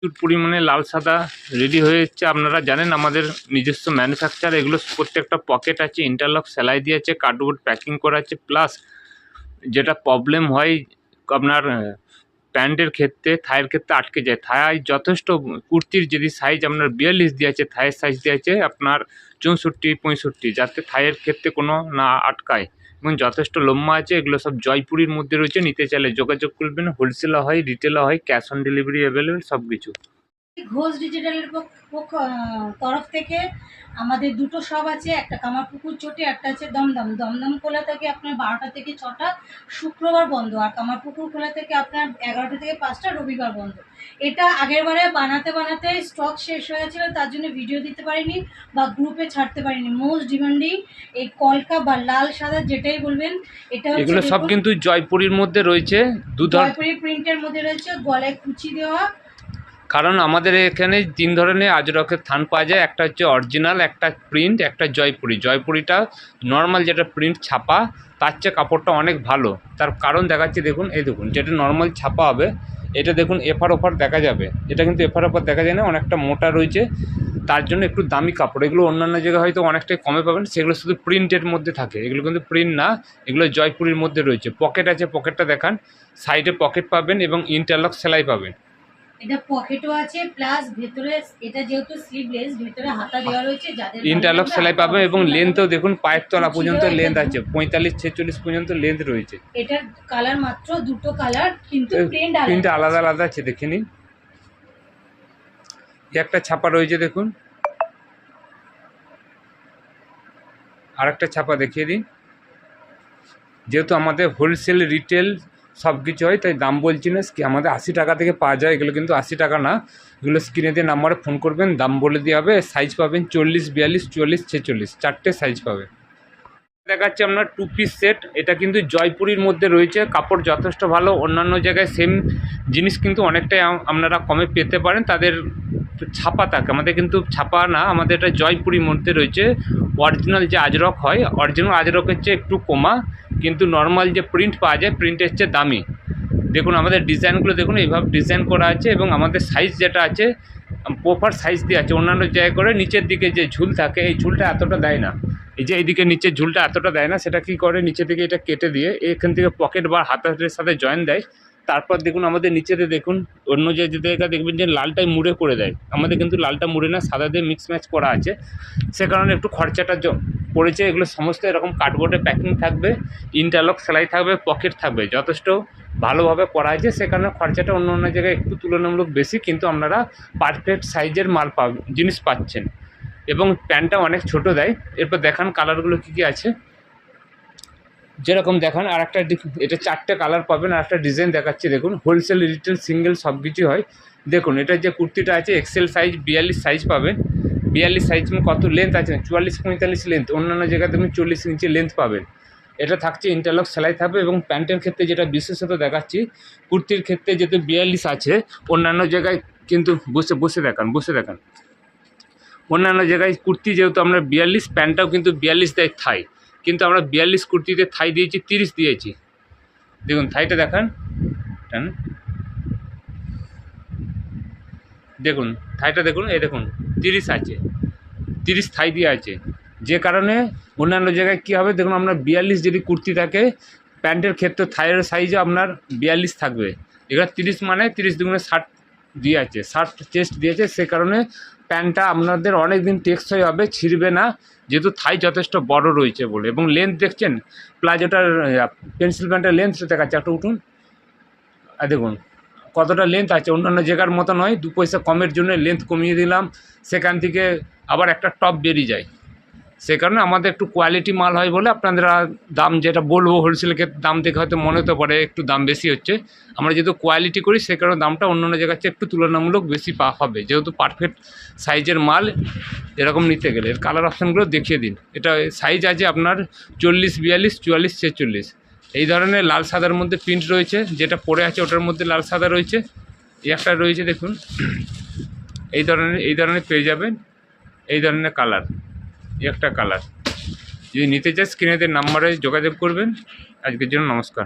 প্রচুর পরিমাণে লাল সাদা রেডি হয়ে যাচ্ছে। আপনারা জানেন আমাদের নিজস্ব ম্যানুফ্যাকচার, এগুলো প্রত্যেকটা পকেট আছে, ইন্টারলক সেলাই দিয়েছে, কার্ডবোর্ড প্যাকিং করা আছে। প্লাস যেটা প্রবলেম হয় আপনার প্যান্টের ক্ষেত্রে, থায়ের ক্ষেত্রে আটকে যায়। থায় যথেষ্ট কুর্তির যদি সাইজ আপনার 42 দিয়েছে, থায়ের সাইজ দিয়েছে আপনার 64-65, যাতে থায়ের ক্ষেত্রে কোনো না আটকায় এবং যথেষ্ট লম্বা আছে। এগুলো সব জয়পুরির মধ্যে রয়েছে। নিতে চাইলে যোগাযোগ করবেন। হোলসেলও হয়, রিটেলও হয়, ক্যাশ অন ডেলিভারি অ্যাভেলেবেল সব কিছু। ঘোষ ডিজিটালের তরফ থেকে আমাদের দুটো শপ আছে, একটা কামারপুকুর চটি, একটা আছে দমদম। দমদম খোলা থাকে আপনার 12টা থেকে 6টা, শুক্রবার বন্ধ। আর কামারপুকুর খোলা থেকে আপনার 11টা থেকে 5টা, রবিবার বন্ধ। এটা আগের বারে বানাতে স্টক শেষ হয়ে গেছিলো, তার জন্য ভিডিও দিতে পারিনি বা গ্রুপে ছাড়তে পারিনি। মোস্ট ডিমান্ডিং এই কলকা বা লাল সাদা যেটাই বলবেন, এটা এগুলো সব কিন্তু জয়পুরির মধ্যে রয়েছে। জয়পুরি প্রিন্টের মধ্যে রয়েছে, গলায় কুচি দেওয়া। কারণ আমাদের এখানে 3 ধরনের আজরকের থান পাওয়া যায়। একটা হচ্ছে অরিজিনাল, একটা প্রিন্ট, একটা জয়পুরি। জয়পুরিটা নর্মাল যেটা প্রিন্ট ছাপা, তার চেয়ে কাপড়টা অনেক ভালো। তার কারণ দেখাচ্ছি, দেখুন এই দেখুন, যেটা নর্মাল ছাপা হবে এটা দেখুন এফার ওফার দেখা যাবে, এটা কিন্তু এফার ওফার দেখা যায় না, অনেকটা মোটা রয়েছে, তার জন্য একটু দামি কাপড়। এগুলো অন্যান্য জায়গায় হয়তো অনেকটাই কমে পাবেন, সেগুলো শুধু প্রিন্টের মধ্যে থাকে। এগুলো কিন্তু প্রিন্ট না, এগুলো জয়পুরির মধ্যে রয়েছে। পকেট আছে, পকেটটা দেখান, সাইডে পকেট পাবেন এবং ইন্টারলক সেলাই পাবেন। এটা পকেটও আছে, প্লাস ভেতরে এটা যেহেতু স্লিভলেস, ভেতরে হাতা দেওয়া রয়েছে। যাদের ইন্টারলক সেলাই পাবে এবং লেন্থও দেখুন পায়ের তলা পর্যন্ত লেন্থ আছে, 45-46 পর্যন্ত লেন্থ রয়েছে। এটার কালার মাত্র দুটো কালার, কিন্তু প্রিন্ট আলাদা আলাদা আছে, দেখে নিন। একটা ছাপা রয়েছে দেখুন, আর একটা ছাপা দেখিয়ে দিন। যেহেতু আমাদের হোলসেল রিটেল সব কিছু হয়, তাই দাম বলছি না। আমাদের 80 টাকা থেকে পাওয়া যায়, এগুলো কিন্তু 80 টাকা না। এগুলো স্ক্রিনে দিয়ে নাম্বারে ফোন করবেন, দাম বলে দেওয়া হবে। সাইজ পাবেন 40, 42, 44, 46, 4টে সাইজ পাবে। দেখাচ্ছে আপনার 2 পিস সেট। এটা কিন্তু জয়পুরির মধ্যে রয়েছে, কাপড় যথেষ্ট ভালো। অন্যান্য জায়গায় সেম জিনিস কিন্তু অনেকটাই আপনারা কমে পেতে পারেন, তাদের ছাপা থাকে। আমাদের কিন্তু ছাপা না, আমাদের এটা জয়পুরির মধ্যে রয়েছে। অরিজিনাল যে আজরক হয়, অরিজিনাল আজরকের চেয়ে একটু কমা, কিন্তু নর্মাল যে প্রিন্ট পাওয়া যায় প্রিন্টের চেয়ে দামি। দেখুন আমাদের ডিজাইনগুলো দেখুন, এইভাবে ডিজাইন করা আছে এবং আমাদের সাইজ যেটা আছে প্রপার সাইজ দিয়ে আছে। অন্যান্য জায়গায় করে নিচের দিকে যে ঝুল থাকে, এই ঝুলটা এতটা দেয় না। এই যে এইদিকে নিচের ঝুলটা এতটা দেয় না, সেটা কি করে নিচের দিকে এটা কেটে দিয়ে এখান থেকে পকেট বা হাতের সাথে জয়েন দেয়। তারপর দেখুন আমাদের নিচেতে দেখুন, অন্য যে জায়গা দেখবেন যে লালটাই মুড়ে করে দেয়, আমাদের কিন্তু লালটা মুড়ে না, সাদা দিয়ে মিক্স ম্যাচ করা আছে। সে কারণে একটু খরচাটা পড়েছে। এগুলো সমস্ত এরকম কার্ডবোর্ডে প্যাকিং থাকবে, ইন্টারলক সেলাই থাকবে, পকেট থাকবে, যথেষ্ট ভালোভাবে করা আছে। সে কারণে খরচাটা অন্য অন্য জায়গায় একটু তুলনামূলক বেশি, কিন্তু আপনারা পারফেক্ট সাইজের মাল জিনিস পাচ্ছেন এবং প্যান্টটা অনেক ছোট দেয়। এরপর দেখান কালারগুলো কী কী আছে, যেরকম দেখান। আর একটা এটা 4টে কালার পাবেন। আর একটা ডিজাইন দেখাচ্ছি দেখুন, হোলসেল রিটেল সিঙ্গেল সব কিছু হয়। দেখুন এটা যে কুর্তিটা আছে এক্সেল সাইজ, 42 সাইজ পাবেন। 42 সাইজ কত লেন্থ আছে, 44-45 লেন্থ। অন্যান্য জায়গায় তুমি 40 ইঞ্চি লেন্থ পাবেন। এটা থাকছে ইন্টারলক সেলাই থাকবে এবং প্যান্টের ক্ষেত্রে যেটা বিশেষত দেখাচ্ছি, কুর্তির ক্ষেত্রে যেহেতু 42 আছে, অন্যান্য জায়গায় কিন্তু বসে দেখান অন্যান্য জায়গায় কুর্তি যেহেতু আমরা 42, প্যান্টটাও কিন্তু 42 দেয় থাই, কিন্তু আমরা 42 কুর্তিতে থাই দিয়েছি 30 দিয়েছি। দেখুন থাইটা দেখান, দেখুন থাইটা দেখুন, এই দেখুন 30 আছে, 30 থাই দিয়ে আছে। যে কারণে অন্যান্য জায়গায় কী হবে দেখুন, আপনার 42 যদি কুর্তি থাকে, প্যান্টের ক্ষেত্রে থাইয়ের সাইজও আপনার 42 থাকবে। এবার 30 মানে 30 দুগুণে 60 দিয়ে আছে, 60 চেস্ট দিয়েছে। সে কারণে প্যান্টটা আপনাদের অনেক দিন টেকসই হবে, ছিঁড়বে না, যেহেতু থাই যথেষ্ট বড় রয়েছে বলে। এবং লেন্থ দেখছেন, প্লাজোটার পেন্সিল প্যান্টের লেন্থ দেখাচ্ছে, একটা উঠুন আর দেখুন কতটা লেন্থ আছে। অন্যান্য জায়গার মতো নয়, 2 পয়সা কমের জন্য লেন্থ কমিয়ে দিলাম, সেখান থেকে আবার একটা টপ বেরিয়ে যায়। সে কারণে আমাদের একটু কোয়ালিটি মাল হয় বলে আপনারা দাম যেটা বলবো, হোলসেলের দাম দেখে হয়তো মনে হতে পারে একটু দাম বেশি হচ্ছে। আমরা যেহেতু কোয়ালিটি করি, সে কারণে দামটা অন্যান্য জায়গার চেয়ে একটু তুলনামূলক বেশি হবে, যেহেতু পারফেক্ট সাইজের মাল এরকম নিতে গেলে। এর কালার অপশানগুলো দেখিয়ে দিন। এটা সাইজ আছে আপনার 40, 42, 44, 46। এই ধরনের লাল সাদার মধ্যে প্রিন্ট রয়েছে, যেটা পরে আছে ওটার মধ্যে লাল সাদা রয়েছে। এই একটা রয়েছে দেখুন, এই ধরনের পেয়ে যাবেন, এই ধরনের কালার, একটা কালার। যদি নিতে চাই স্ক্রিনে নাম্বারে যোগাযোগ করবেন। আজকের জন্য নমস্কার।